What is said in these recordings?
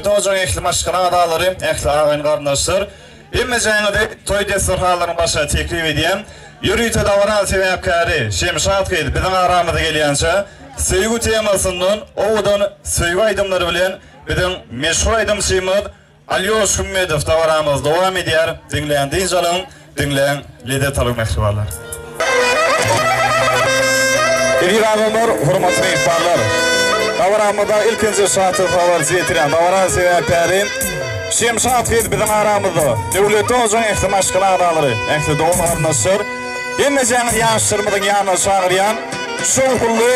Hocam ehli maşkına adalarım, ehli ağayın kardeşler. İmmeceğine de toy desturhalarını başa teklif edeyim. Yürüyte davaran sebepkari, Şemşat Kıydı, bizim aramıza geliyence, sevgi temasından, oğudan sevgi aydımları bilen, bizim meşhur aydım şeyimiz, Alyoş Hümmedov davaramız devam eder. Dinleyen dincanın, dinleyen lidet alık mehribarlar. İlgi ağımlar, hürmetli ihbarlar. Davaramıda ilkinci şartı favar zeytiren davaran sebepkari, Şemşat Kıydı bizim aramızda. Devleti hocam ehli maşkına adaları, ehli doğum arnaşır. İmmeceğine yaşlarımızın yanına çağırıyan, şoğullu,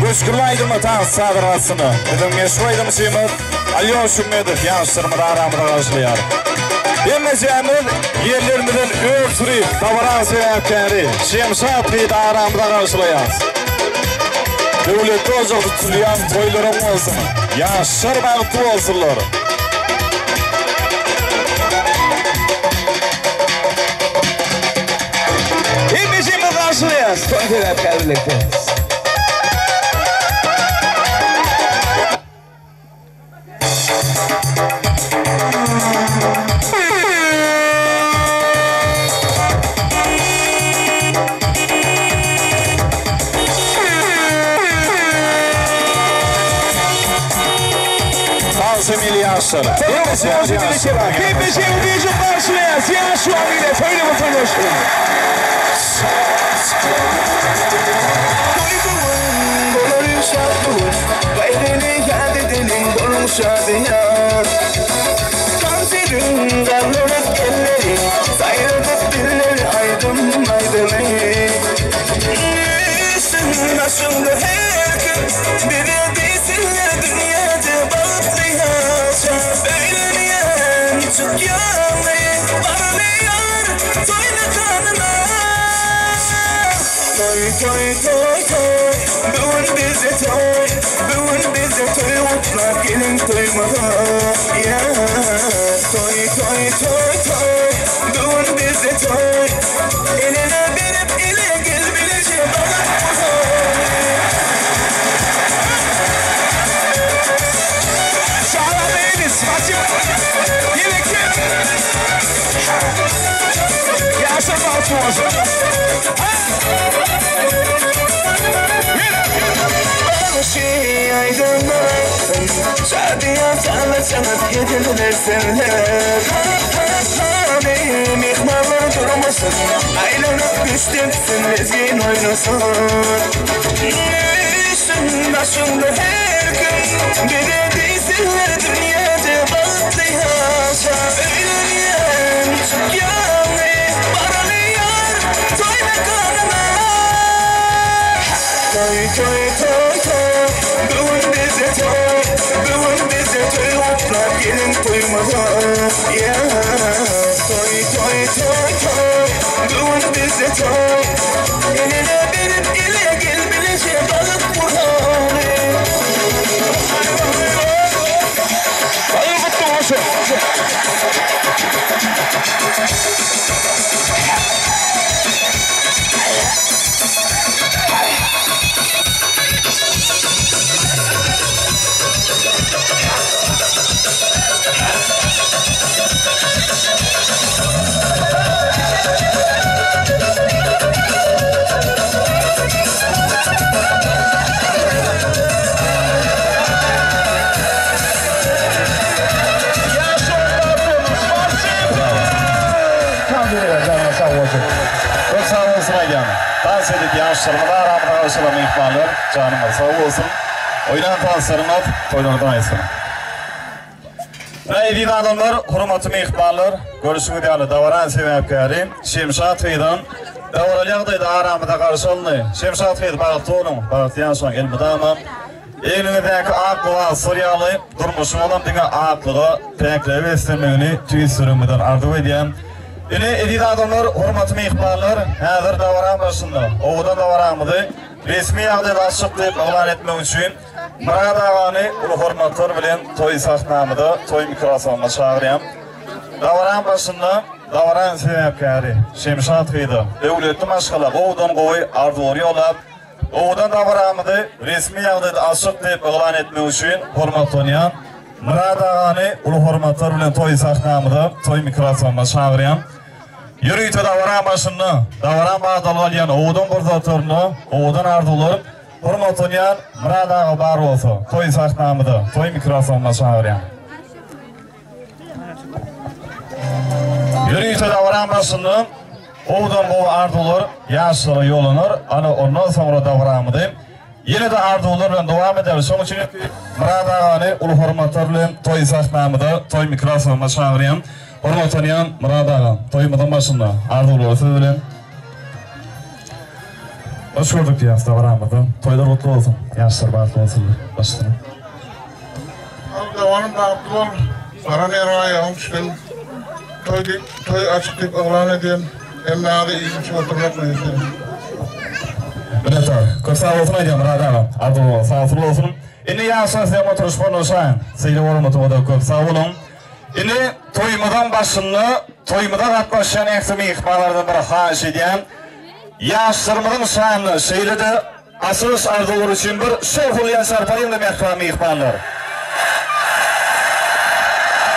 göçkürlü aydımı tanış sadırasını, bizim meşhur aydımı şeyimiz, Alyoş Hümmedov yaşlarımızda aramızda karşılayar. İmmeceğimiz yerlerimizin örtürü davaran sebepkari, Şemşat Kıydı aramızda karşılayar. Devleti hocam tutulayan toylarım olsun, yaşlar bağıtlı olsunlar. İmmeceğimiz karşılayar, toy sebepkari birlikte. Yaşlar. İmmeceğimiz karşılayar, siyah şu an ile toyla vatandaşlar. Gelin toymada ya toy toy toy toy dur bize toy eline verip ile gel bileceğim Şahaneyiniz Fatih Yelekçi Yaşar Baltı olsun Şey aydınlar Şadiyan sana sanat yediler senler Benim ihmallar durmasın Aylanıp güçlensin lezgin oynasın Üstün başımda her gün Bire değilsinler dünyada baktı yaşa Öğlenyen çok yanı Baralı yar Toyna kanına Toy toy toy toy Bugün bize toy Bugün bize toy Atlar gelin toymaza Ya Toy toy toy toy Bugün bize toy Eline benim ile gel bilece balık Kur'an'ı Hayır mutlu olsun. Çok sağ olsun Aygan. Dans edip yaşlarımda aramda karşılama ihbarlar. Canımız sağ olsun. Oynan tanslarına toylardan aysın. Raydi adamlar, hurmatımı ihbarlar. Görüşümü değerli davaran sebepkari. Şemşat Feydan. Davaralıyaqdaydı aramda karşılını. Şemşat Feydan bağıtı olun. Bağıtıyan son elmide ama. Elinideki aklığa Suryalı durmuşum olan dine aklığa pekle ve istemeni tüy sürümüden arzu edeyim. Yine edildi adamlar, hurmatımı ihbarlar, hazır davaran başında. Oğudan davaranımızı resmi yağdayla açıklayıp ilan etmek için Murad ağanı ulu hurmatlar bilen toy sahnamıda, toy mikrofonu çağırayım. Davaran başında, davaran sebepkari, Şemşat Feyda, devletli maşgala, oğudan koyu arzuları yolab, oğudan davaranımızı resmi yağdayla açıklayıp ilan etmek için hurmatlayan Murad ağanı ulu hurmatlar bilen toy sahnamıda, toy mikrofonu çağırayım. Yürüytü davaran başında, davaran bağdalıyan oğudan burdatörünü, oğudan arzular, hurmatlayan Murad ağa bar olsa, toy sahnamıda, toy mikrofonuna çağırayım. Yürüytü davaran başında, oğudan bu arzular, yaşları yolunur, ana ondan sonra davaranımıdır. Yine de arzularla devam ederiz. Son için Murad ağanı ulu hurmatlarla toy sahnamıda, toy mikrofonuna çağırayım. Hurmatlayan Murad ağa, toyumuzun başında arzuları söyleyeyim. Hoş gördük diyaz davaranımızda. Toylar mutlu olsun, yaşlar bağlı olsun. Başlayalım. Davanım dağıttılar. Saran yaraya almıştım. Toy açıklayıp ilan edeyim. Hem daha da iyi bir şey oturmak mı istedim. Evet abi, çok sağ olsun ayacağım Murad ağa. Arzuları sağ olsun. Şimdi yaşlar size oturuş bulunuşan. Seyli hurmatı da çok sağ olun. Şimdi toyumuzun başında, toyumuza katlaşan eksimi ihbarlardan bir xahiş edeyim. Yaşlarımızın şanlı şeyli de asıl arzular için bir şoful yaşar parayım da mehkami ihbarlar.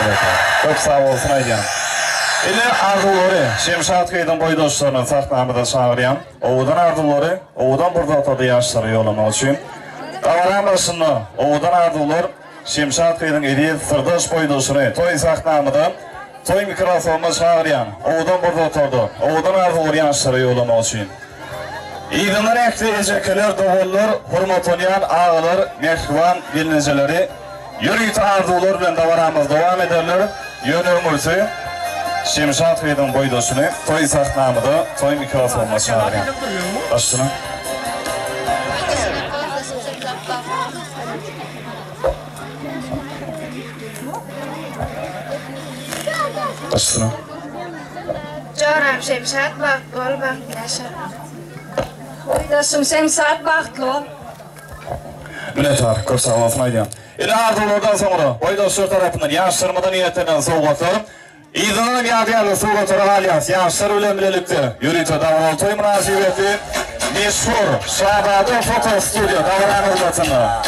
Evet abi, çok sağ olsun ayacağım. Şimdi arzuları, Şemşat Feydan boy dostlarının sahnamıda çağırayım. Oğudan arzuları, oğudan burada otadı yaşları yolunu için. Davaran başında, oğudan arzular, Şemşat Feydan ediyet sırdaş boy dostları, toy sahnamıda, toy mikrofonuna çağırayım. Oğudan burada otadı, oğudan arzuları yaşları yolunu için. İğdinler ekleyecekler doğullar, hurmatlayan ağalar, mehrivan bilinceleri, yürüytü arzular bilen davaramız devam ederler. Yönümüzü, Şemşat Feydan boy dostunu, toy sahnamıda, toy mikrofonuna çağırayım. Başına. Başına. Canım Şemşat Bahtlı ol bak yaşa. Oydasın Şemşat Bahtlı ol. Minnettar, çok sağ olasın aydan. İli arzulardan sonra boy dostlar tarafından yaşlarımada niyetlenen soğuklar, İdin'in yadiyarlı soğukları alyans, yaşlar ölen birlikte yürüytü davran toy münasibeti meşhur Şabadı Foto Stüdyo davran hızlatında.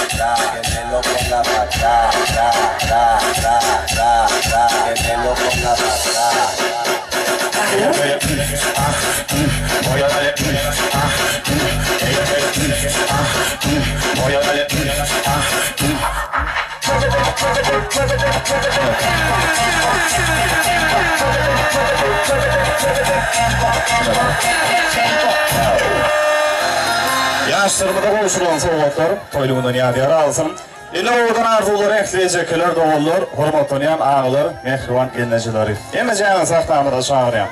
Yaşlarımda boşulan soğuklar, toylumundan yadiyarı alsın. İli oradan arzuları ekleyecekler doğullar, hurmatlayan ağalar, mehrivan gelinecileri. Yemeceğinin sahnamıda çağırayım.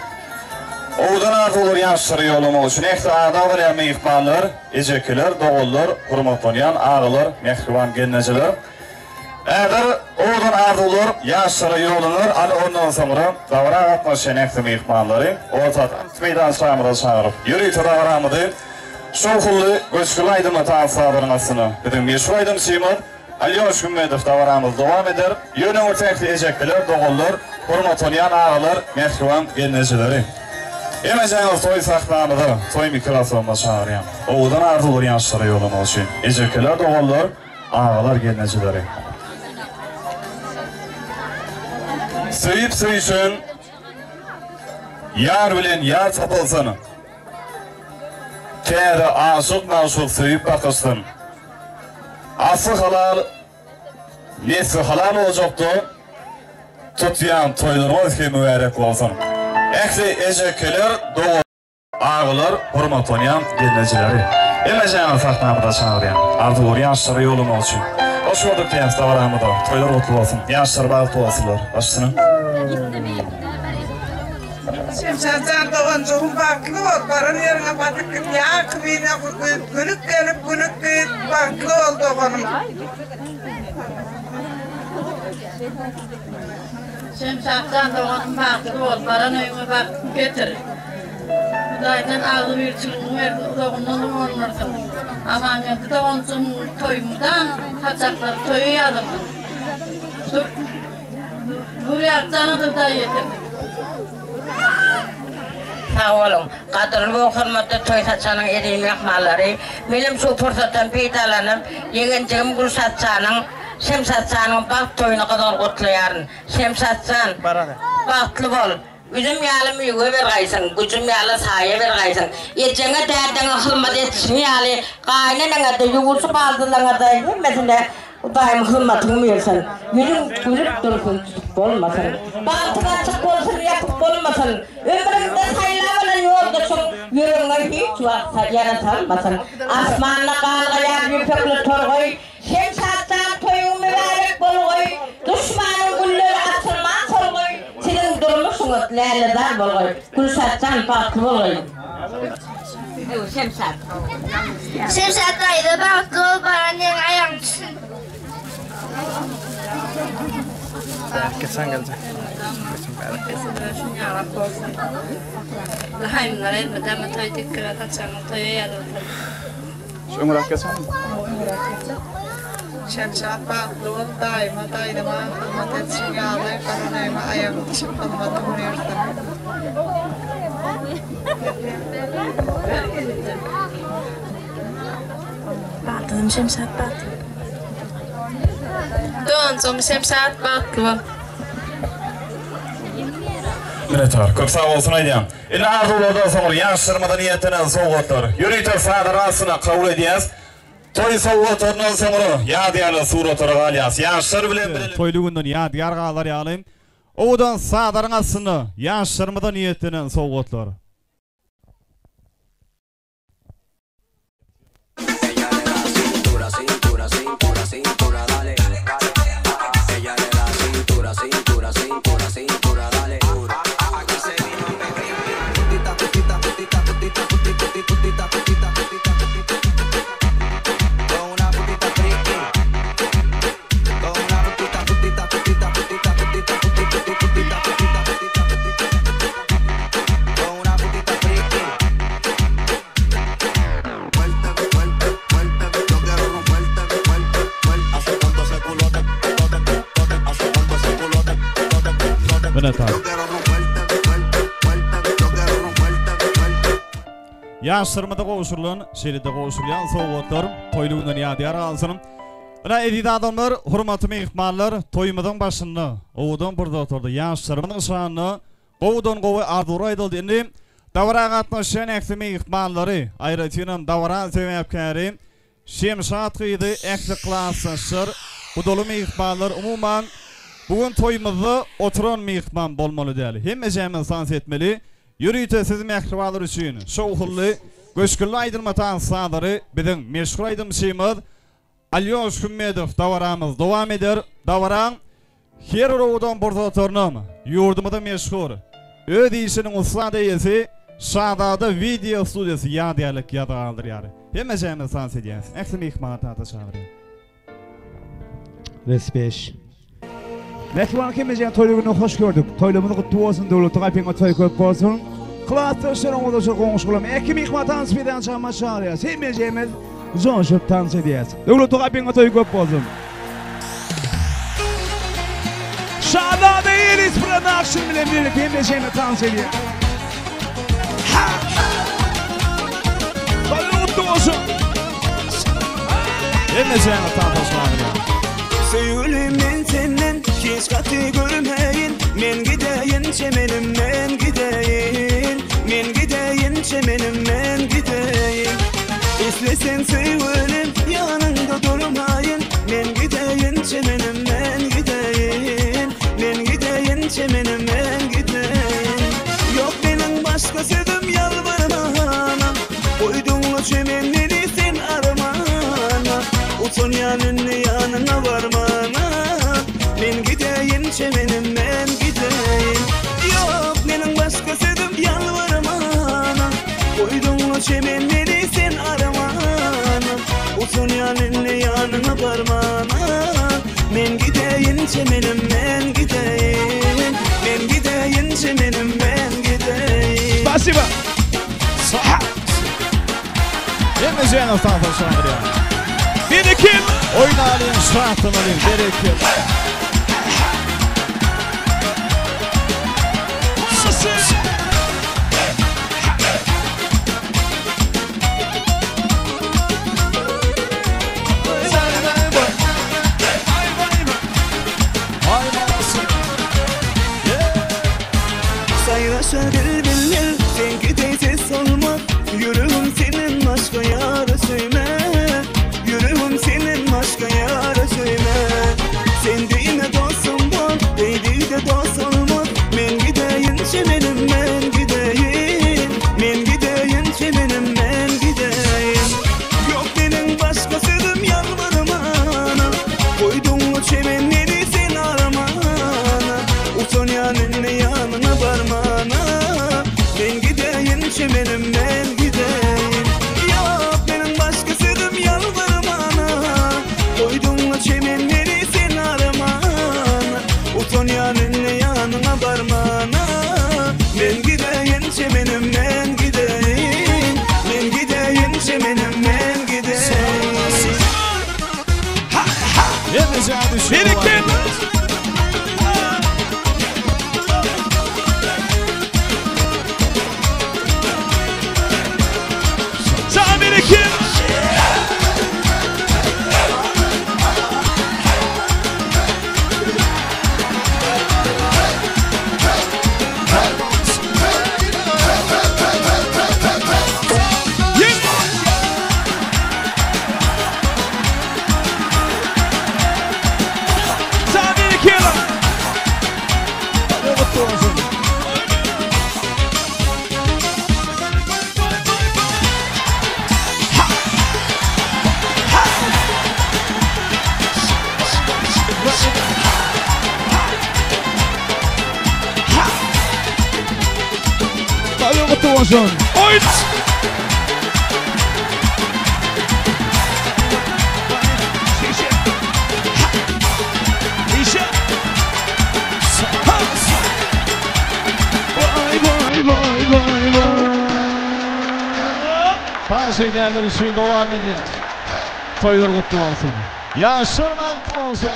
Oğudan ardılar yaşları yolum olsun. Ekli ağdalar ya meyifmanlar, ecekler, doğullar, hurmatlayan ağalar, mehriban gelneciler. Eğer oğudan ardılar yaşları yolunur, al ondan sonra davra atmaşen ekli meyifmanları, ortadan meydan çağımıda çağırıp, yürüytü davramıdı, şokullu göçkül aydınla tanısadırmasını, bizim meşhur aydın Simon, Alyoş Gümmedov davramız devam eder, yönü ortaklı ecekler, doğullar, hurmatlayan ağalar, mehriban gelnecileri. Emeceğiniz toy sahnamıda, toy mikrofonla çağırıyan. Oğudan ardılar yaşları yolum olsun. Ecekler doğullar, ağalar gelnecileri. Söyüp söyüşün, yar bilen yar tapılsın. Kere aşık maşuk söyüp bakışsın. Ası halal, nesi halal olacaktı. Tutyan toylarımız ki mübarek olsun. Ekli ecekler, doğu ağalar, hurmatlayan gelnecileri. Emeceğiniz sahnamıda çağırıyan. Ardılar yaşları yolum olsun. Hoş bulduk diyeniz davranımıda. Toylar mutlu olsun. Yaşları bağlı olsunlar. Başsının. Şemşatcan doğancuğum baklı ol. Barın yerine batık ya kıvine gülük gelip baklı ol doğanım. Şemşatcan doğanım baklı ol. Barın evime bak getir. Daydan ağlı bir çılgın verdi. Doğundan olmarsın. Aman yandı doğancum toyumdan kaçaklar toyu yadırdım. Buraya canıdır da yedim. Sağ olun. Kadırlı ve hürmetli toy saçanın edeyim yakmaları. Benim şu fırsattan peydalanıp yeğencim Gül Saçan'ın Şem Saçan'ın bak toyunu kadar kutlayarın. Şem Saçan baktlı bol. Üzüm yağlı müyüğü ver gaysın, gücüm yağlı sahaya ver gaysın. Yetçene derdine hırmat etsin yağlı, kaynanana da yuğusu bazılarına da mesela daim hırmatını versin. Yürüp dursun, olmasın. Baktı açık olsun, yapıp olmasın. Ömrümde sayılamanın yoldusun, yürüngün hiç vaksa yaratanmasın. Asmanla kalgayan yüpekli torgoy, Şemsattan toyun mübarek bolgoy, düşmanın gülleri atılmaz olgoy. Senin durmuşsunuz leyledar bolgoy, Gülsattan baklı bolgoy. Şemsat. Şemşat daydı baklı ol. Barın yerine ayağım düşsün. Geçen gelecek. Daha imler etmeden mi toy dikkat açanı toya yadırdım. Şu Murat geçen mi? Şemşat baklı ol. Daima hürmet etsin yağlı. Barın evime ayağım düşüp hürmetimi versin. Baktım Şemşat baktım. Doğancum Şemşat baklı. Minnettar, köp sağ olsun aydan. Indi arzulardan sonra yaşlarmadan niyetinden soğuklar. Yürüytür sadarasına kabul ediyaz. Toy soğuklarından sonra yadiyarlı suratları galyas. Yaşlar bilen toyluğundan yadiyar galar yalayım. Oğudan sadarasını yaşlarmadan niyetinden soğuklar. Yaşlarımda qoğuşurlan, şeride qoğuşurlayan soğuklar, toyluğundan yadiyar alsınım. Ana edid adamlar, hurmatı mehmanlar, toyumdan başını, oğudan burada oturdu. Yaşlarımın şanını, qoğudan qoğu ardur aydıldı. Endi davara qatnaşan ekli mehmanları, ayrıca davara sebepkari, Şemşat qıydı, ekli klaslaşır, bu dolu mehmanlar umuman, bugün toyumuzda oturan mehman bolmalı değil. Hem ecemel sans etmeli. Yürüyte siz mehribalar üçün şoğullu, göçküllü aydınma tanısaları bizim meşhur aydınmışımız Alyoş Gümmedov davaramız devam eder. Davaran her oğudan burada oturunum, yurdumda meşhur. Öd işinin usla deyesi Şadada video studiyası yadiyarlık yadağaldır yani. Hemeceğimiz sans ediyoruz. Eksim ihmata çağırıyor. Respeş. Mehman hemeceğin toylugunu hoş gördük. Toylumunu kutlu olsun, devletin alpine toy köp olsun. Kılaatlaşların odası konuşkulum. Ekim ihmatan spiden çağırma çağırıyoruz. Hemeceğimiz zonşup dans ediyoruz. Devletin alpine toy köp olsun. Şadada Elis Production ile birlikte hemeceğimiz dans ediyoruz. Hemeceğimiz dans çağırıyor. Söyleyeyim senden hiç katı görmeyin. Men gideyim çemenim men gideyim. Men gideyim çemenim men gideyim. İstesen söyleyeyim yanında durmayın. Men gideyim çemenim men gideyim. Men gideyim çemenim men gideyim. Yok benim başka sevdim yalvarmana. Koydun çemenleri sen armana. Utan yanına varmana. Men gideyim çemenim men gideyim. Yok benim başka sevdim yalvarmana. Koydun çemenleri sen aramana. Utan yanına varmana. Men gideyim çemenim men gideyim. Men gideyim çemenim men gideyim. Spasiba. Hemeceğimiz dans çağırıyor. Birikim. Oynayalım, şartlanalım, gerekir. Sayraşa bilbilir, sen gideyse solma. Yüreğim senin başka yara söyle. Yüreğim senin başka yara söyle. Sen deyime dostum var, deydi de dost olma. Men gideyim çemenim men gideyim. Men gideyim çemenim men gideyim. Yok benim başka sevdim yalvarmana. Koydun o çemenleri sen aramana. Utan yanına varmana. Men gideyim çemenim men gideyim. Yok benim başka sevdim yalvarmana. Koydun o çemenleri sen aramana. Utan yanına varmana. Men gideyim çemenim men gideyim. Men gideyim çemenim men gideyim. Hemeceğimiz Birikim. Sağ birikim. Sağ birikim. Hadi mutlu olsun. Oyun. İşe. Vay vay vay vay vay. Bazı değerleri suyunda olan nedir? Toylar kutlu olsun. Yaşırman kutlu olsun.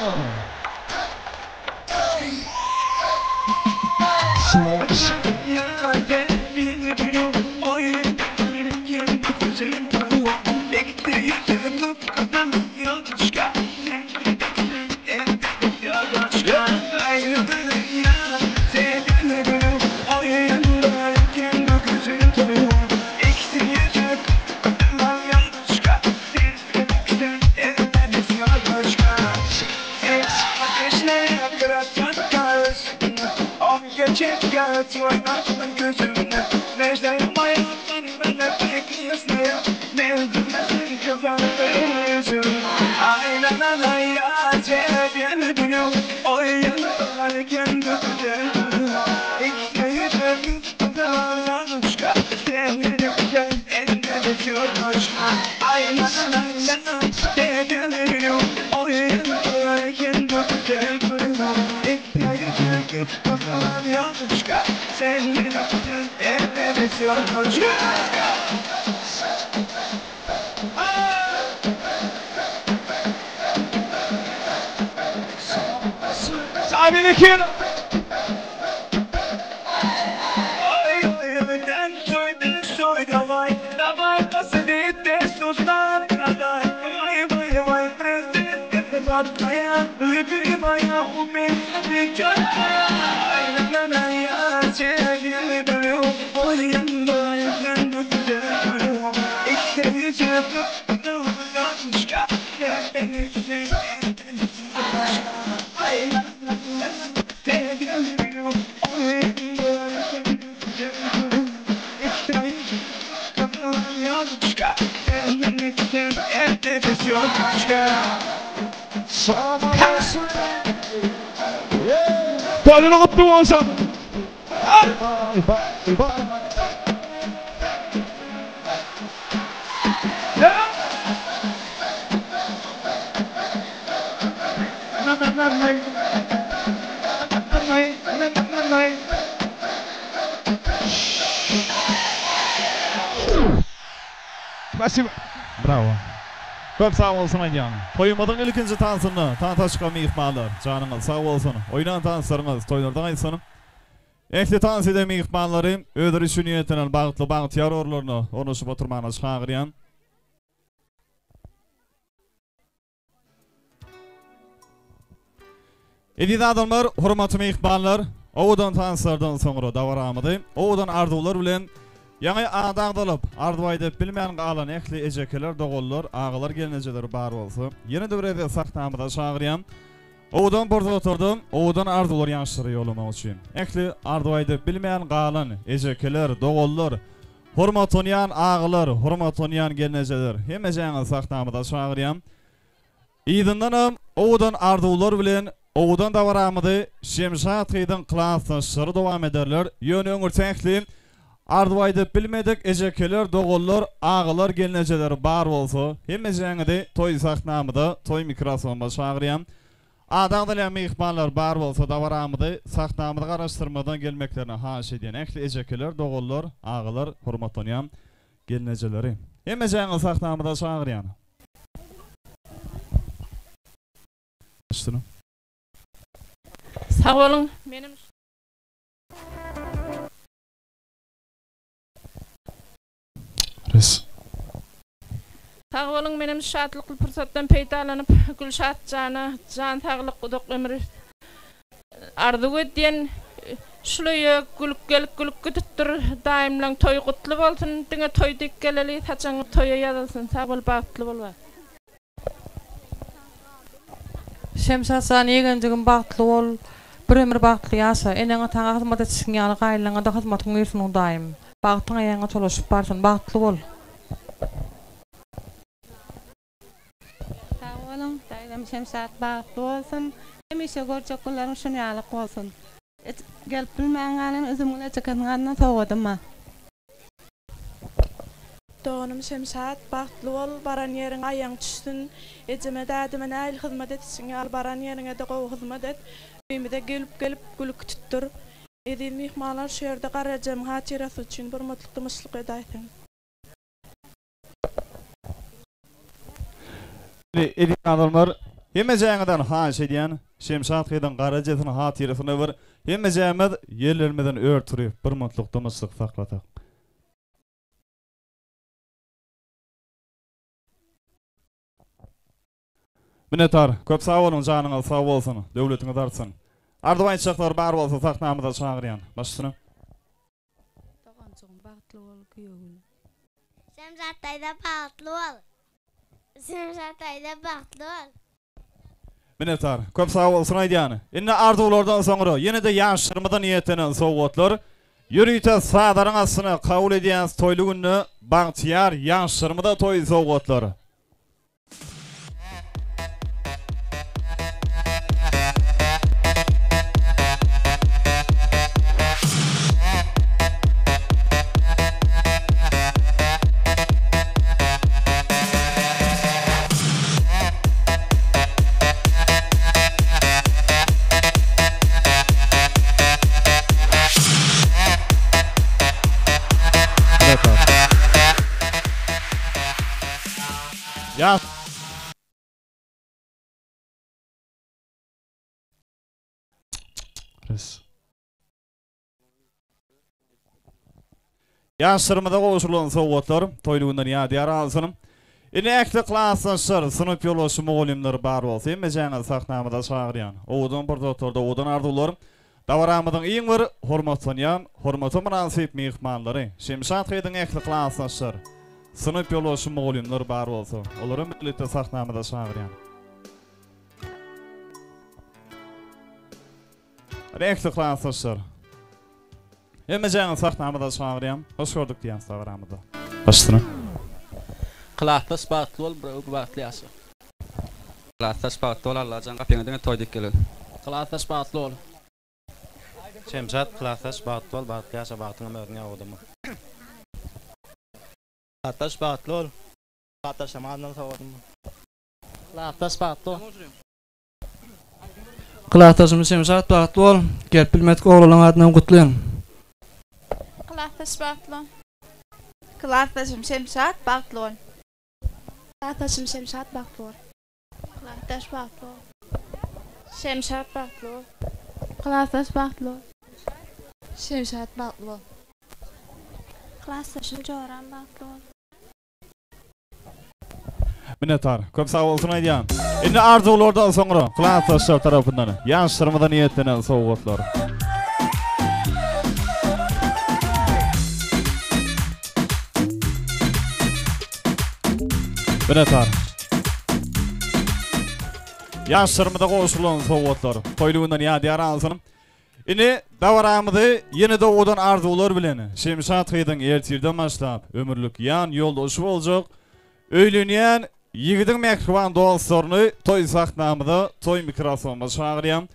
Toyunu kutlu olsun. Спасибо. Bravo. Köp sağ olsun ayyan. Toyumadın ilkinci tansını, tantaşka mihmanlar. Canınız sağ olsun. Oynan tanslarınız, toylardan aysanım. Ehli tans eden mihmanları, ödürüşü niyetinen bağıtlı bağıtiyar orlarını, onu şup oturmağına çağırıyan. Edid adamlar, hurmatı mihmanlar, oğudan tanslardan sonra davaramıdı. Oğudan ardular bilen, yani adağdalıp, arduaydıp bilmeyen qalan ehli ecekeler, doğullar, ağalar gelineceler bar olsa. Yeni dövrede saktamıda çağırıyan, oğudan burada oturdum, oğudan ardular yanşırı yoluma uçuyum. Ehli arduaydıp bilmeyen qalan ecekeler, doğullar, hurmatoniyan ağalar, hurmatoniyan gelineceler. Hemeceğine saktamıda çağırıyan. İdindanım, oğudan ardular bilen, oğudan davaramıdı, Şemşat kıydın klasını şırı devam ederler. Yönü öngürtenkli, arduaydıp bilmedik ecekeler, doğullar, ağalar gelineceler bar olsa. Hemeceğine de toy saknamıda, toy mikrofonu çağırıyan. Adağdalan mihmanlar bar olsa davaramıdı, saknamıda araştırmadan gelmeklerine haş ediyen ekli ecekeler, doğullar, ağalar, hurmatoniyan gelineceleri. Hemeceğine saknamıda çağırıyan. Sağ olun. Benim Res. Sağ olun, benim şatlıklı fırsattan peydalanıp Gülşat Can'a can sağlık udak ömrü arzu ediyen şuraya gülük tuttur daimlan toy kutlu olsun, dine toy dikkeleli saçan toya yazılsın, sağ ol bağıtlı olma. Şemsat saniye gencegin bağıtlı ol, bir ömür bağıtlı yasa, enene tağa hizmet etsin yalı gaylana da hizmetin uyursun daim. Bağıtın ayağına çalışıp barsın, bağıtlı ol. Sağ olun, dairem Şemsat bağıtlı olsun. Hemişe görecek kulların şunu yalık olsun. Gelip bilmeyen galin üzümüne çıkanlarına soğudum ha. Doğunum Şemsat, bağıtlı ol, baran yerin ayağın düşsün. Eceme dağdımın ayl hizmet etsin, yal baran yerine de qoğu hizmet et. Üyümü de gelip gülük tuttur. Edil mihmalar şu yerde qaracam hatirası için bir mutluluk mışlık edaytın. Edil adamlar, hemeceğinden haş ediyen, Şemsat kıydan qaracasının hatirasını var. Hemeceğimiz yerlerimizden örtürüp bir mutluluk mışlık saklatak. Minnetar, köp sağ olun, canınız sağ olsun, devletiniz artsın. Arduan çaklar bar olsa saknamıda çağırıyan. Başsını. Doğancığım bağıtlı ol, kıyığıl. Şemsat dayda bağıtlı ol. Şemsat dayda bağıtlı ol. Minnetar, köp sağ olsun aydiyanı. İnne ardulardan sonra yine de yaşırmadan niyetinin soğutlar. Yürüyte sağdarın asını kabul ediyen toylu gününü bağıtiyar yaşırmada toy soğutları. Ya Yaşlarımda koşulan soğuklar, toyluğundan yadiyar alsınım. İnekli klaslaşır, sınıf yoluşu muğlimler bar olsa, emeceğiniz saknamıda çağıryan. Oğudun burada oturdu, oğudun ardular. Davaramıdın iyin var, hormatlanyan, hormatı münasip mihmanları. Şimşat kıydın ekli klaslaşır, sınıf yoluşu muğlimler bar olsa. Olurun birlikte saknamıda çağıryan. Ekli klaslaşır. Emeceğiniz saknamıda çağıryan. Hoş gördük diyen davaramıda. Başını. Klasta spartlı ol, bırak baklı yasa. Klasta spartlı ol, Allah'can kapıyana toyduk gelin. Klasta spartlı ol. Şemşat, klasta spartlı ol, baklı yasa, baktığına mörgüne oğdumu. Klasta spartlı ol. Klasta şamadından savadım. Klasta spartlı ol. Klastasım Şemşat, spartlı ol. Gelip bilmedik oğlulan adından kutlayın. Klasta spartlı ol. Klastasım Şemşat, spartlı ol. Klastasım Şemşat, spartlı ol. Klasta spartlı ol. Şemşat, spartlı ol. Klasta spartlı ol. Şemşat, spartlı ol. Klastasım Coran, spartlı ol. Minnetar, köp sağ olsun aydiyan. Indi arzulardan sonra klaslaşır tarafından yaşlarımda niyetlenen soğuklar. Minnetar. Yaşlarımda koşulan soğuklar. Toyluğundan yadiyar alsınım. Indi davaramıdı yeni doğudan arzular bilen. Şimşat kıydın ertirden başlap. Ömürlük yan yoldaşı olacak. Öylünyen yigidin mekruvan dostlarını toy saknamıda toy mikrofonu çağırıyam.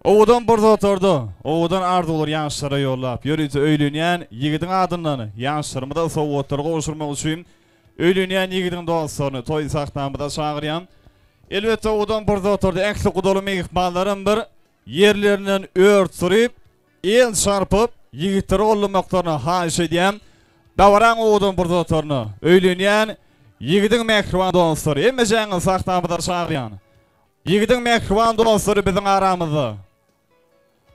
Oğudan burada oturdu. Oğudan arzular yaşlara yollap. Yörütü öylünyen yigidin adından yaşlarımda soğukları koşurmak için öylünyen yigidin dostlarını toy saknamıda çağırıyam. Elbette oğudan burada oturdu. Ekli kudolu mehmanların bir yerlerinden ört sürüp el çarpıp yigitleri olmaklarına haş ediyem. Davaran oğudan burada oturdu. Öylünyen yigidin mekruvan dostları, emeceğiniz saknamıda çağıryan. Yigidin mekruvan dostları bizim aramızda.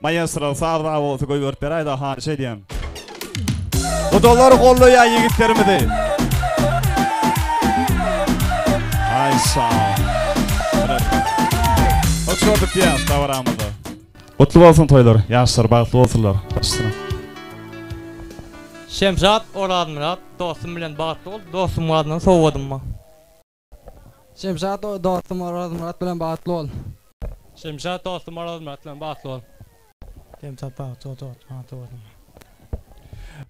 Maestro sağda olsa koy örtler ayda ha şey diyem. Kudalar kolluya yigitlerimizi. Ay sağ ol. Hoş gördük diyen davaramızda. Mutlu olsun toylar, yaşlar bağlı olsunlar. Başına. Şemşat, Orad Murat, dostum bilen bağlı ol, dostum adından soğudım mı? Şemşat, dostum Orad Murat bilen bağlı ol. Şemşat, dostum Orad Murat bilen bağlı ol. Şemşat, bağlı ol.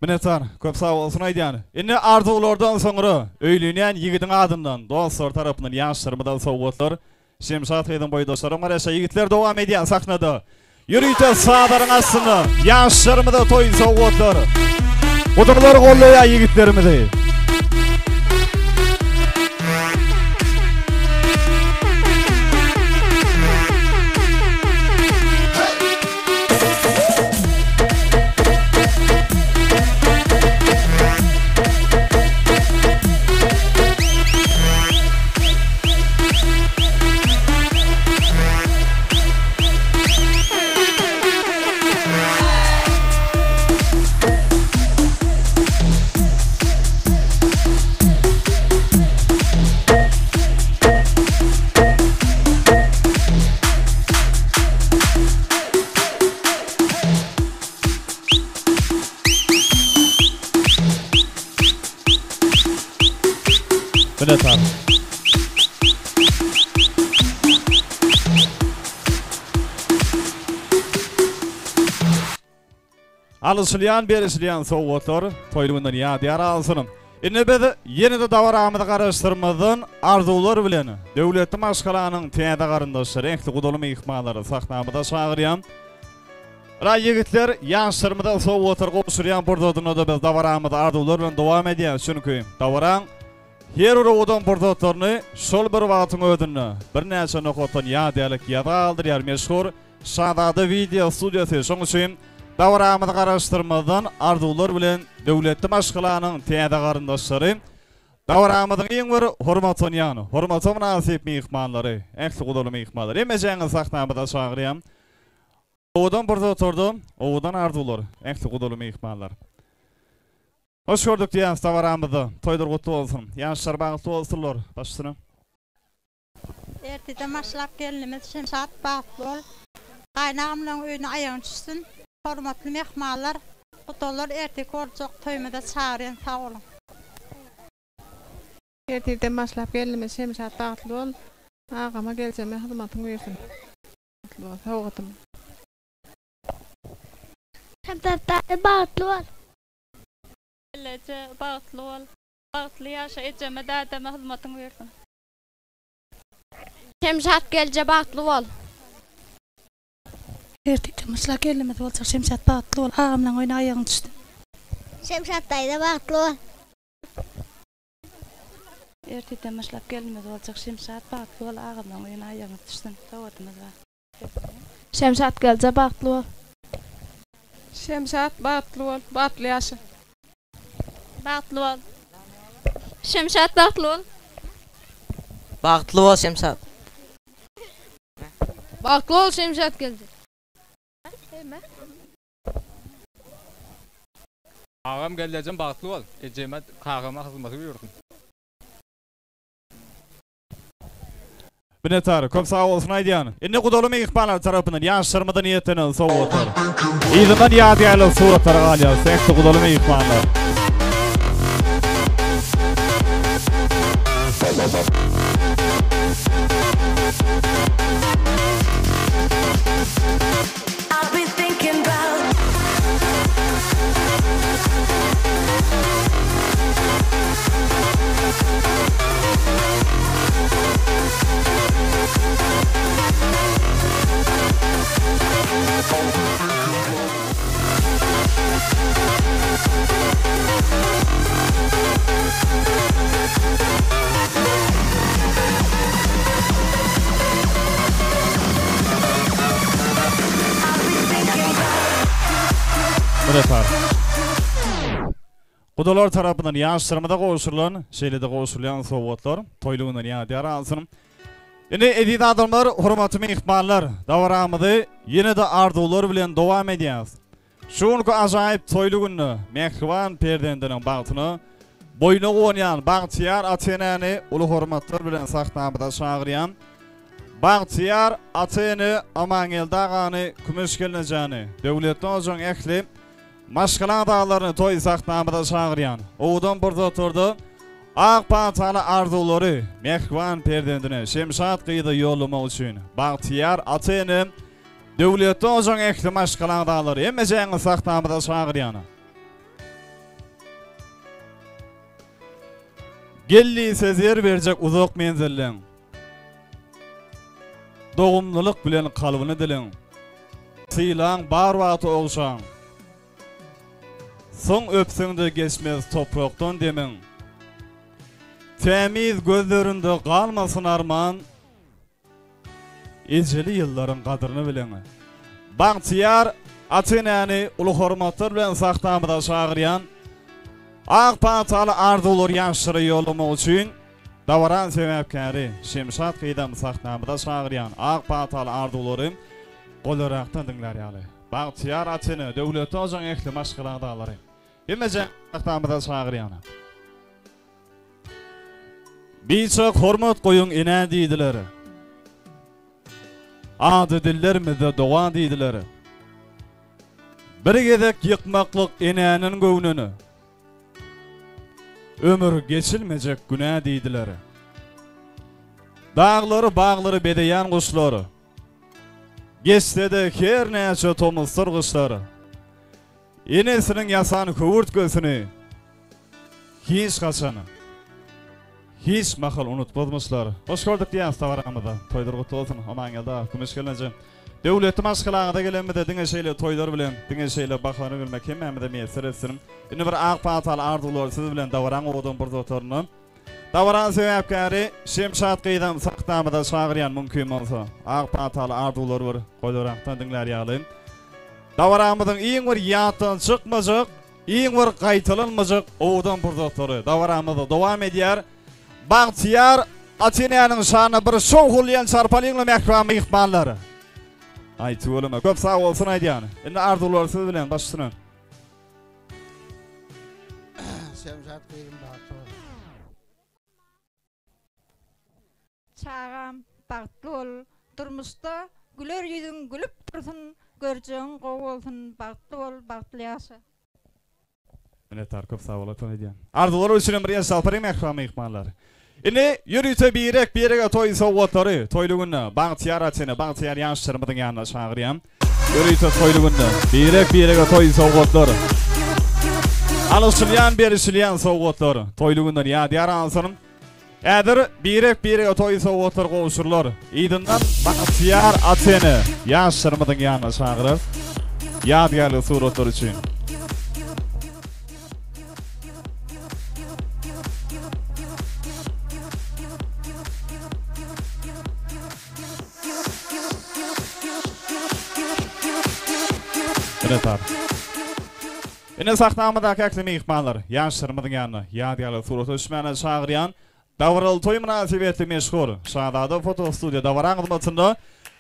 Minnetar, köp sağ olsun aydiyan. Indi arzulardan sonra öylünyen yigidin adından dostlar tarafından yaşlarımdan soğuklar. Şemşat kıydın boyu dostlarım var yaşa yigitler devam ediyen saknadı. Yürüyte sağların aslında yaşlarımda toy soğuklar. Kudalar kolluya yigitlerimizi. Minnetar. Alışılyan berişilyan soğuklar toyluğundan yadiyar alsınım. Indi biz yeni de davaramıda karıştırmadan arzular bilen devletli maşkalanın tiyada karındaşları enkli kudolu mehmanları saknamıda çağırıyam. Ray yigitler yaşlarımda soğuklar koşuryan burada da biz davaramıda arzular bilen devam ediyen. Çünkü davaran her odan burada oturnu şol bir vaatın ödünü bir neçe nokotan yadiyalık yada aldırıyar meşhur Şadadı video stüdyosu. Şoň üçin davaramyny garaşdyrmadan arzular bilen döwletli maşgalanın tiyada garyndaşlary Davaramızın en bir hormatın yanı, hormatı münasip mihmanları, ekli kudulu mihmanları. Emeceğini saknamıda çağırıyam. Oğudan burada oturdum, oğudan ardular, ekli kudulu mihmanlar. Hoş gördük diyeniz davaramızı, toydur kutlu olsun. Yanışlar bağıtlı olsunlar, başsına. Ertede maşlap gelinimiz Şemsat Bağlıoğlu. Qaynağımla öyünü ayağın düşsün. Hormatlı mehmanlar, kutular ertede korcuk toymada çağırın, sağ olun. Ertede maşlap gelinimiz Şemsat Bağlıoğlu. Ağama geleceğime hizmetin versin. Sağ olun. Şemsat Bağlıoğlu. Gelece Bağlıoğlu. Bağlı yaşa edeceğime dademe hizmetin versin. Şemsat gelece Bağlıoğlu. Ertede maşlap gelinimiz olacak Şemsat Bağlıoğlu. Ağamla öyünü ayağın düşsün. Şemsat Bağlıoğlu. Ertede maşlap gelinimiz olacak Şemsat Bağlıoğlu. Ağamla öyünü ayağın düşsün. Sağ olun. Şemsat gelece Bağlıoğlu. Şemsat Bağlıoğlu. Bağlı yaşa. Bağlıoğlu. Şemsat Bağlıoğlu. Bağlıoğlu Şemsat. Bağlıoğlu Şemsat geldi. Ağam geleceğim Bağlıoğlu. Ecemet kağıma hizmeti verdim. Binetar, çok sağ olsun aydiyan. İnne kudolu mihmanlar tarafından yaşlarımda niyetini soğutur. İzman yadiyalı suratları galiya, sekti kudolu mihmanlar. I've been thinking about Binetar. Kudolar tarafından yaşlarımda koşulan, şeylede koşulan soğutlar, toyluğundan yadiyar alsın. Yine edid adamlar, hurmatı mihmanlar, davaramızı yine de ardular bilen devam edeceğiz. Şunku acayip toyluğunu, mehriban perdendinin bağıtını, boynu oynayan Bağtiyar Atenani ulu hurmatlar bilen saknamıda çağırıyan, Bağtiyar Ateni Amangel Dağanı Kümüşkelnecani, devletten ocan ekli, Maşkalan dağlarını toy saknamıda çağırıyan, oğudan burada oturdu, Ağpatalı arduları, mehriban perdendine, Şemsat kıyıda yollama için, Bağtiyar Ateni, devletten ocan ekli Maşkalan dağları, emmeceğini saknamıda çağırıyan. Gelli sezer verecek uzak menzillen. Doğumluluk bilen kalbini dilin. Sıylan bar vatı olşan. Son öpsünde geçmez topraktan demin. Temiz gözlerinde kalmasın arman. Eceli yılların kadrini bilin. Bağtiyar Atenani ulu hormatlar bilen saknamıda çağırıyan, Ağpatalı ardular yaşları yoluma için, davaran sebepkari Şemsat kıydam saknamıda çağırıyan Ağpatalı arduları olaraktan dinler yalı. Bağtiyar Ateni devleti ocan ekli maşkılan dağları. Hemece saknamıda çağırıyan. Birçok hormat koyun inen deydiler. Adı dillerimize doğa deydiler. Bir gedek yıkmaklık inenin göğnünü. Ömür geçilmeyecek günah deydiler. Dağları bağları bedeyen kuşları. Geçtede her neyse tomulsur kuşları. İnesinin yasan kıvırt gözünü. Hiç kaçanı. Hiç makal unutmamışlar. Hoş gördük diyen stavaramıda. Toydur kutlu olsun. Aman geldi. Kümüş gelince. Devleti maşkılağıda gelenmede dine şeyle toylar bilen, dine şeyle baklarını bilmek hemmemede miyesir etsin. Yine bir Ağpatalı ardular siz bilen davaran oğudun burada oturunu. Davaran sebepkari Şemsat kıydam saknamıda çağırıyan mümkün olsa. Ağpatalı ardular var. Koyduraktan dinler yağlayın. Davaramızın iyi bir yattan çıkmayacak. İň bir gaýtalanmajak owdan burdakları dawaramyzda dowam edýär. Bagtyar Ateneýanyň şanyny bir şowgulýan çarpalyňla mähkama ýykmanlary. Aýtyp bolma, köp sag bolsun aýdýany. Indi arzular siz bilen başlasyň. Şemşat Geyrim Bagtluol. Çağam Bagtluol, durmuşda güler yüzün gülüp dursun, görjeğin gowy bolsun Bagtluol, Bagtlyasa. Mine tarkop sag bolsun aýdýan. Arzular üçin bir ýaşalparyň mähkama ýykmanlary. Ine ýürüýte birege toý sowgatlary, toýlugunda Bagtyar Atene, Bagtyar ýaşlarymyň ýanyna çagyrýam. Ýürüýte toýlugunda birege toý sowgatlary. Alışylýan berişilýän sowgatlary, toýlugundan ýadyar alsyn. Ädir birege toý sowgatlary gowşurlar. Ýydyndan Bagtyar Atene ýaşlarymyň ýanyna çagyryr. Ýadyarly suratlar üçin. Ine sahnamydaky äklimi ýykmanlar, ýaşlarymyň ýanyna ýadyarly suratlar üçin çagyrýan Dawral toý münasibetli meşhur Şadada foto studiýa Dawran hyzmatynda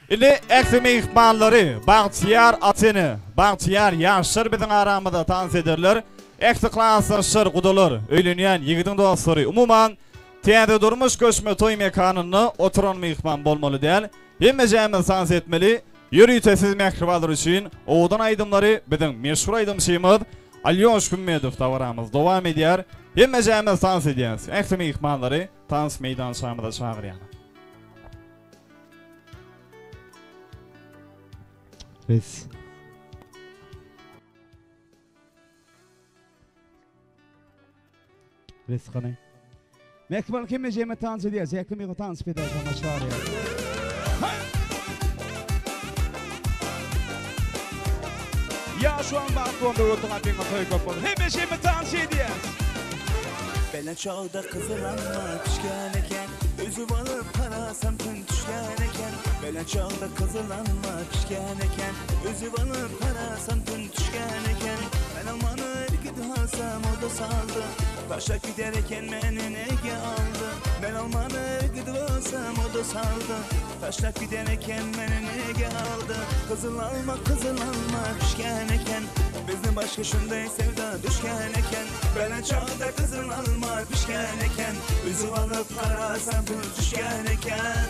ine äklimi ýykmanlary Bagtyar Atene, Bagtyar ýaşlar biziň aramyzda tans ederler. Äkli klasslar gudalar, öýlenýän ýigitiň dostlary, umumyň täze durmuş göçme toý mekanyny oturan mehman bolmaly däl. Hemmejämiz tans etmeli. Ýürüýte siz mähribalar üçin owdan aýdymlary biziň meşhur aýdymçymyz Alyoş Gümmedow dawaramyz dowam edýär. Hemmejämiz tans edýäs. Äklimi ýykmanlary tans meýdançamyzda çagyrýan. Res. Res qanay. Mekbal hemmejämiz tans edýäs. Äklimi tans edýär çagyrýar. Ya şu an balkonda oturan bir masaya kapalı. Hemşehri dans ediyoruz. Belen çağda kızılanma pişken eken, özü alıp karasam tün düşken eken. Belen çağda kızılanma pişken eken, özü alıp karasam tün düşken eken. Ben almanı erkidi alsam o da saldı, taşa giderken meni nege aldı. Ben almanı erkidi alsam o da saldı, taşa giderken meni nege aldı. Kızılanma pişken eken, bizni başka şunday sevda düşken eken. Belen çağda kızılanma pişken eken, özü alıp karasam tün düşken eken.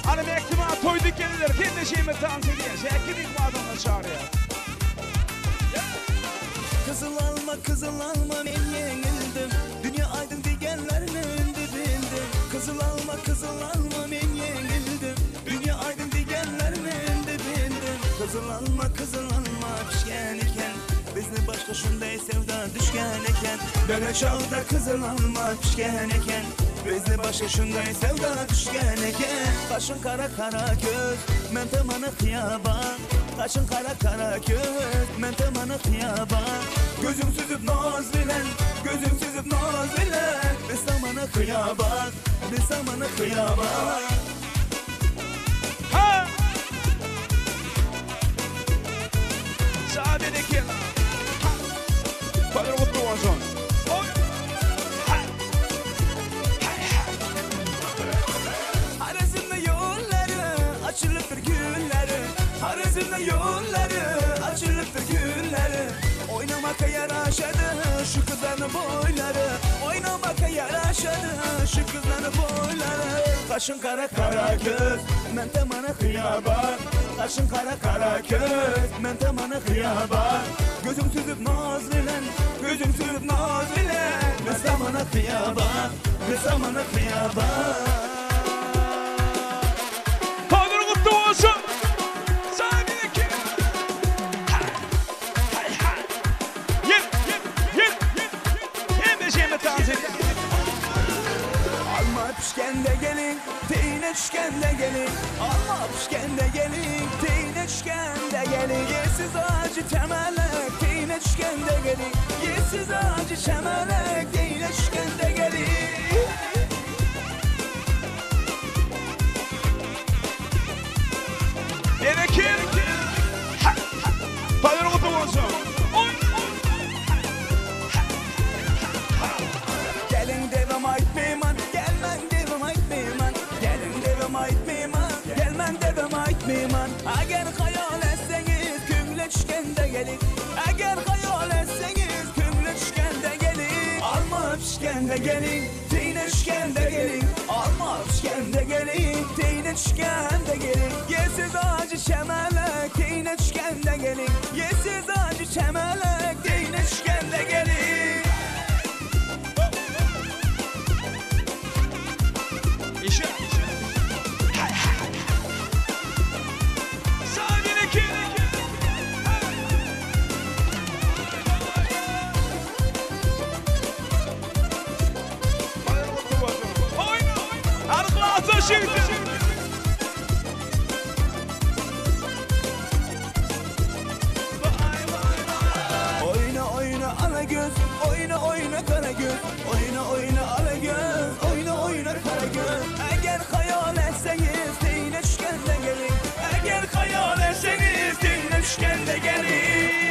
Ana mektima toyduk gelirler. Hemşehri dans ediyoruz. Äklimi ýykmanlaryna çagyrýar. Kızılanma men yeňildim, dünya aydın digenlerini ündü bildim. Kızılanma men yeňildim, dünya aydın digenlerini ündü bildim. Kızılanma pişken eken, bizni başka şunday sevda düşken eken. Bele çağda kızılanma pişken eken, bizni başka şunday sevda düşken eken. Kaşın kara göz, men tamana kıyaban. Kaşın kara göz, men tamana kıyaban. Gözüm süzüp naz bilen, biz tamana kıyaban, Ha! Sadece kim? Padre mutlu olsun. Harazimde yolları açılıptır gülleri, Harazimde yolları açılıptır gülleri. Oynamaka yaraşadı şu kızların boyları, oynamaka yaraşadı şu kızların boyları. Kaşın kara göz, men tamana kıyaban. Kaşın kara göz, men tamana kıyaban. Gözüm süzüp naz bilen, biz tamana kıyaban, Padre mutlu olsun. Sadece kim? Hemşehri dans ediyoruz. Alma pişken de gelin, teyine düşken de gelin. Alma pişken de gelin, teyine düşken de gelin. Yersiz acı temelek, teyine düşken de gelin. Yersiz acı temelek, teyine düşken de gelin. Gerekir. pişkende gelin, teyine düşkende gelin. Alma pişkende gelin, teyine düşkende gelin. Yesiz acı çemelek, teyine düşkende gelin. Yesiz acı çemelek, teyine düşkende gelin. İşe. Sadece oyna oyna ala göz, oyna oyna kara göz, oyna oyna ala göz, oyna oyna kara göz. Eğer hayal etseniz teyine düşkende gelin, eğer hayal etseniz teyine düşkende gelin.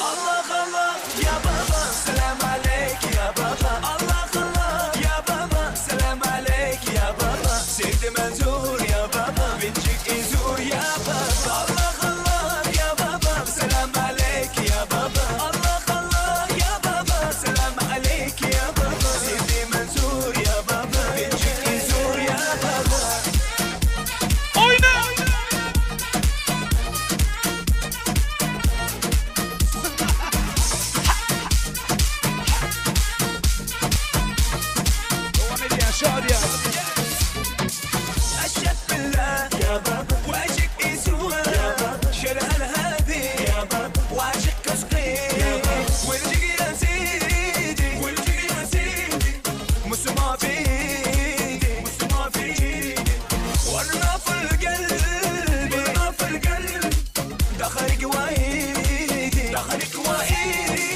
Allah Allah ya baba selam aleyk ya baba. Allah Allah ya baba selam aleyk ya baba. Sevdimenzur ya baba, vincik izur ya baba. Allah Allah ya baba selam aleyk ya baba. Allah Allah ya baba selam aleyk ya baba. Sevdim enzur ya baba, vincik izur ya baba. Oyna! شادية أشهد بالله يا بابا واجك إسوها يا بابا شرع الهادي يا بابا واجك كسقي يا بابا ورجك يا سيدي ورجك يا سيدي مسمى فيدي مسمى فيدي ورنا في القلب ورنا في القلب دخلك وايدي دخلك وايدي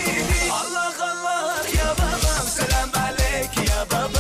الله الله يا بابا سلام عليك يا بابا.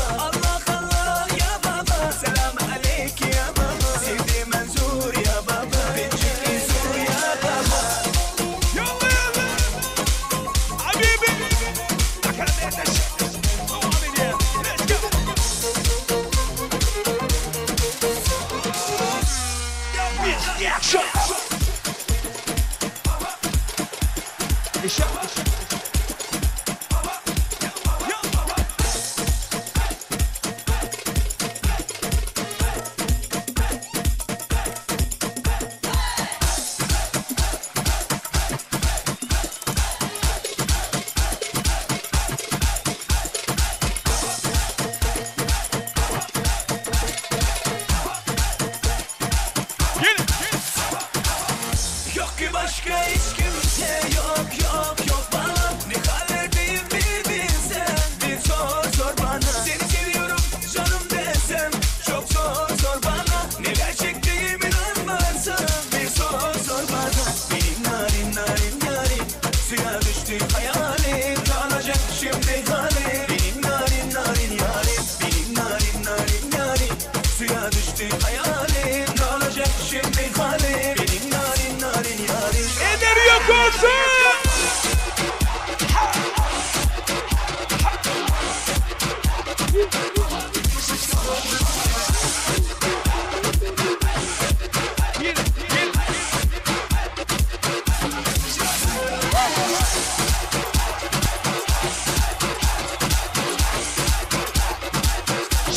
Yok ki başka hiç kimse yok yok yok bana. Ne hallerdeyim bir bilsen, bir sor bana. Seni seviyorum canım desem, çok sor bana. Neler çektiğim inan varsa, bir sor bana. Benim narin narin yarim, suya düştü hayalim. Kalacak şimdi halim. Benim narin narin yarim, benim narin narin yarim, suya düştü hayalim. Kalacak şimdi halim. Benim narin narin yarim. Eder yok olsun.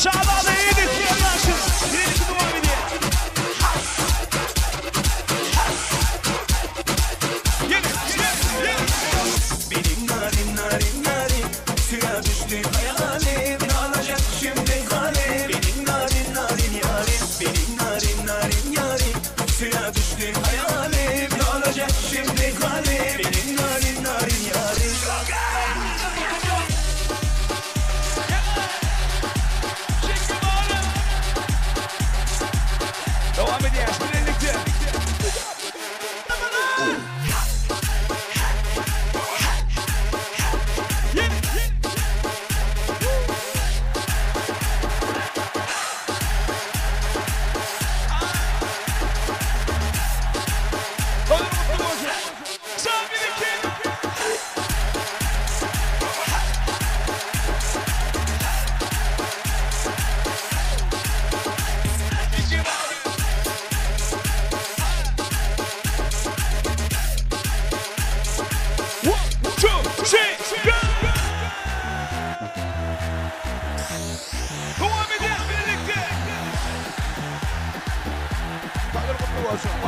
Şaban'ı iyi düşünüyorsun. Yeni devam ediyor. Benim narin narin narin, suya düştü hayalim. Ne olacak şimdi halim? Benim narin narin yarim, benim narin narin yarim, suya düştü hayalim. Ne olacak şimdi halim? Benim narin narin yarim. Devam ediyoruz birlikte. toylar kutlu olsun.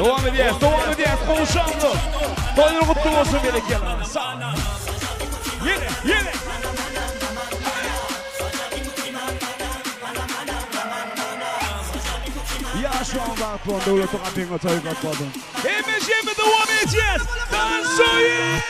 Devam edeceğiz. Konuşalım. Toylar kutlu olsun gerekirler. Sağ olun. Yine. Ya şu anda aklımda devletin kapıyı toyu katladım. Hemece devam edeceğiz. Dansoyu.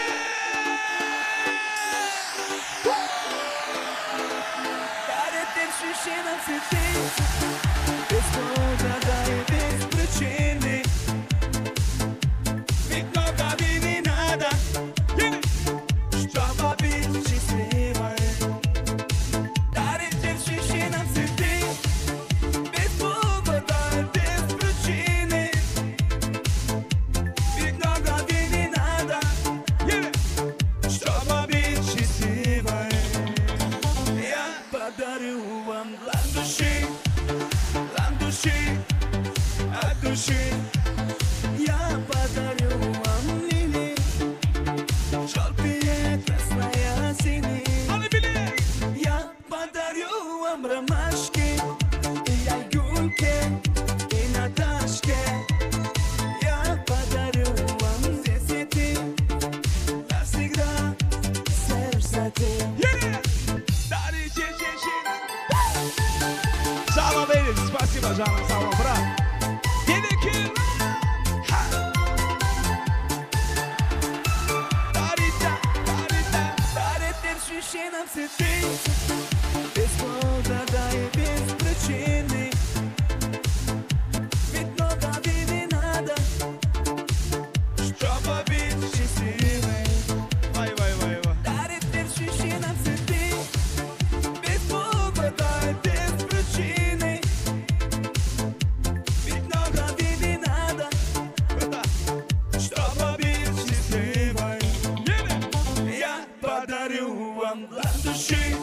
Подарю вам для души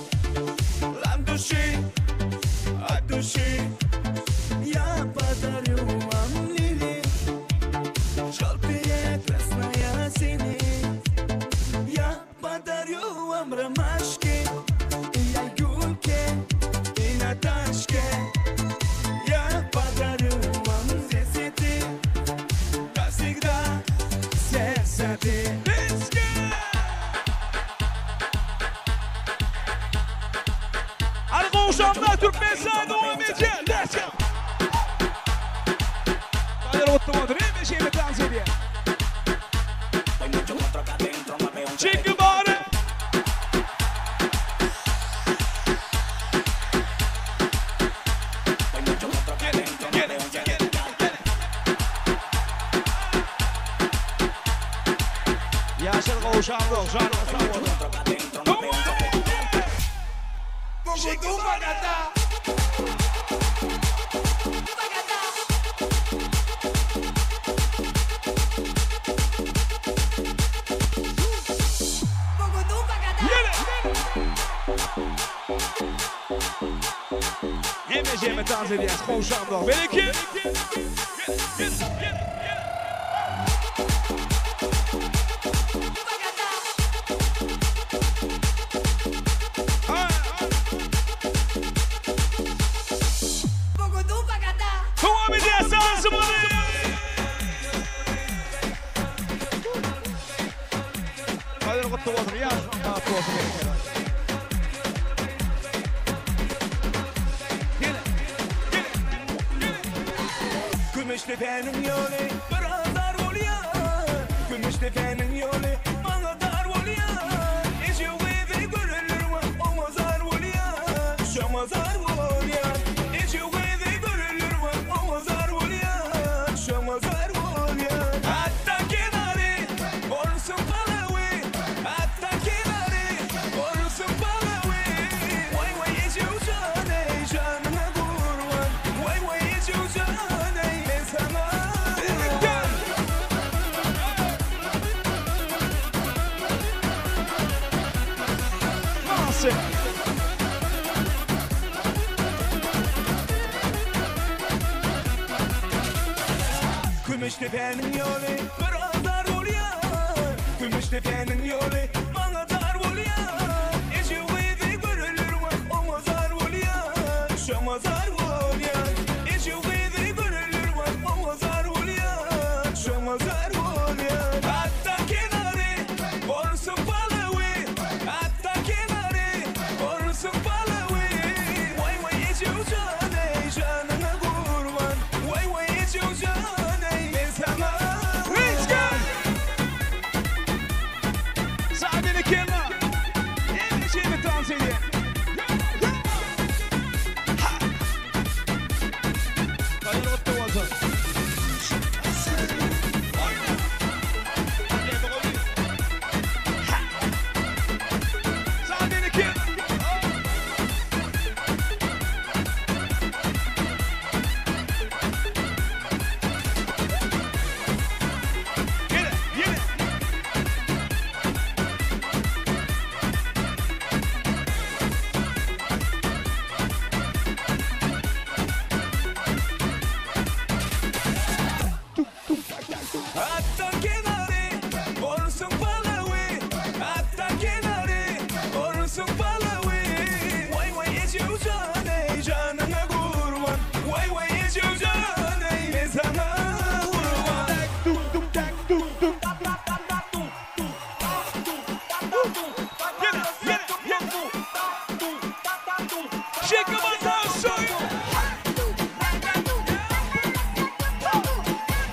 Koğuşamda Türkmenistan devam edecek. Let's go. Kadar oturmadır. Hemen şeyle dans ediyor. Çıkı bari. Yaşar koğuşamda. Canım sağ Hemen dans ediyoruz. Koğuşamda. Belki. Gümüştepe'nin yolu biraz dar oluyor. Gümüştepe'nin yolu bana dar oluyor. Hiç yok evi görülür mü? O mazar oluyor. Şu mazar oluyor. Hiç yok evi görülür mü? O mazar oluyor. Şu mazar oluyor. Hatta kenarı olsun palavi. Hatta kenarı olsun palavi. Vay vay hiç yok canı canına kurban. Vay vay hiç yok canı. Gümüştepe'nin yolu biraz dar oluyor. Gümüştepe'nin yolu bana dar oluyor. Hiç yok evi görülür mü? O mazar oluyor. Şu mazar oluyor. Hiç yok evi görülür mü? O mazar oluyor. Şu mazar oluyor. Hatta kenarı olsun palavi. Hatta kenarı olsun palavi. Vay vay hiç yok canı canına kurban. Vay vay hiç yok canı.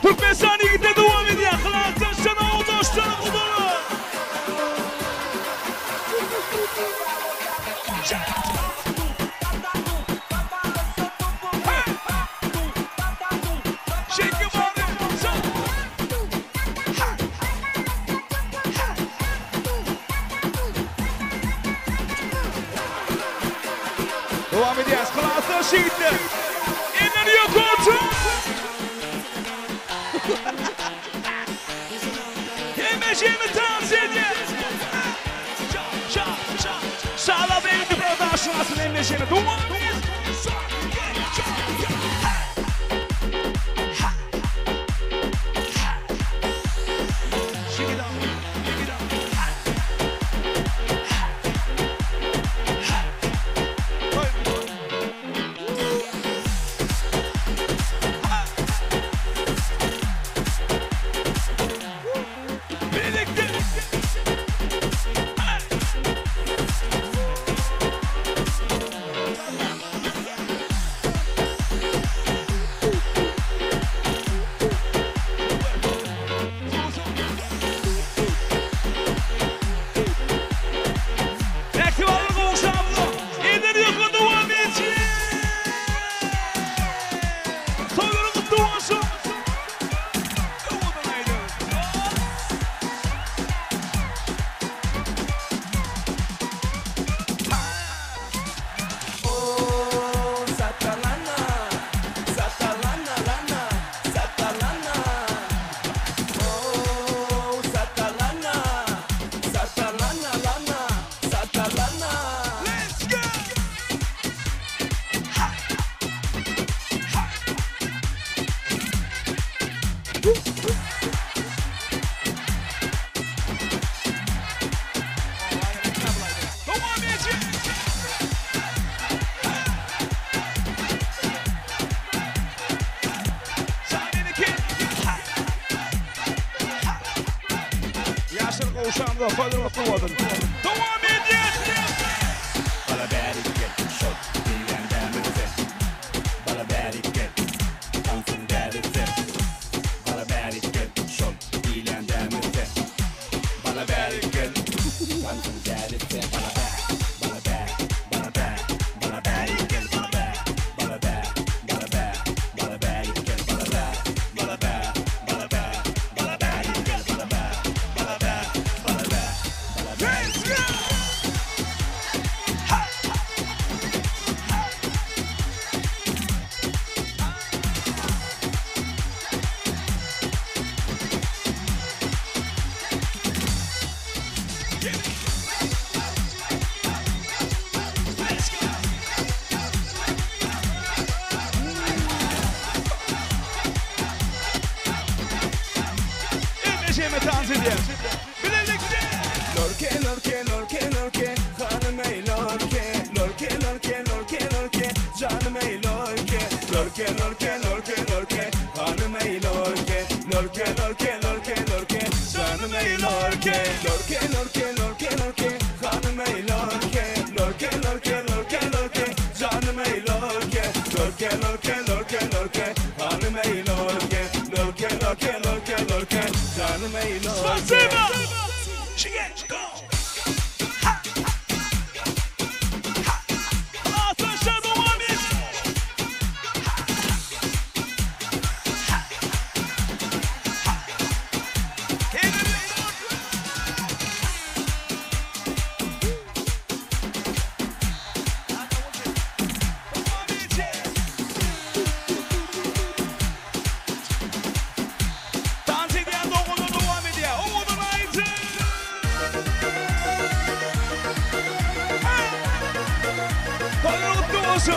Türkmenistan liginde devam ediyor. Kılaatlaşana o dostlarım kudalı. Devam ediyoruz. Kılaatlaşa gitti. İnanıyor koltuğu. Yemeciğimi dans ediyoruz. Sağla beni burada aşılasın yemeciğimi. Duman. uşağımda toyluğunu kutlu olsun. Devam edin. Bala bereket şok diyen demir. Bala bereket dansın derdi. Bala bereket şok diyen demir. Bala bereket dansın derdi. Bala bereket Toyluğunu kutlu olsun.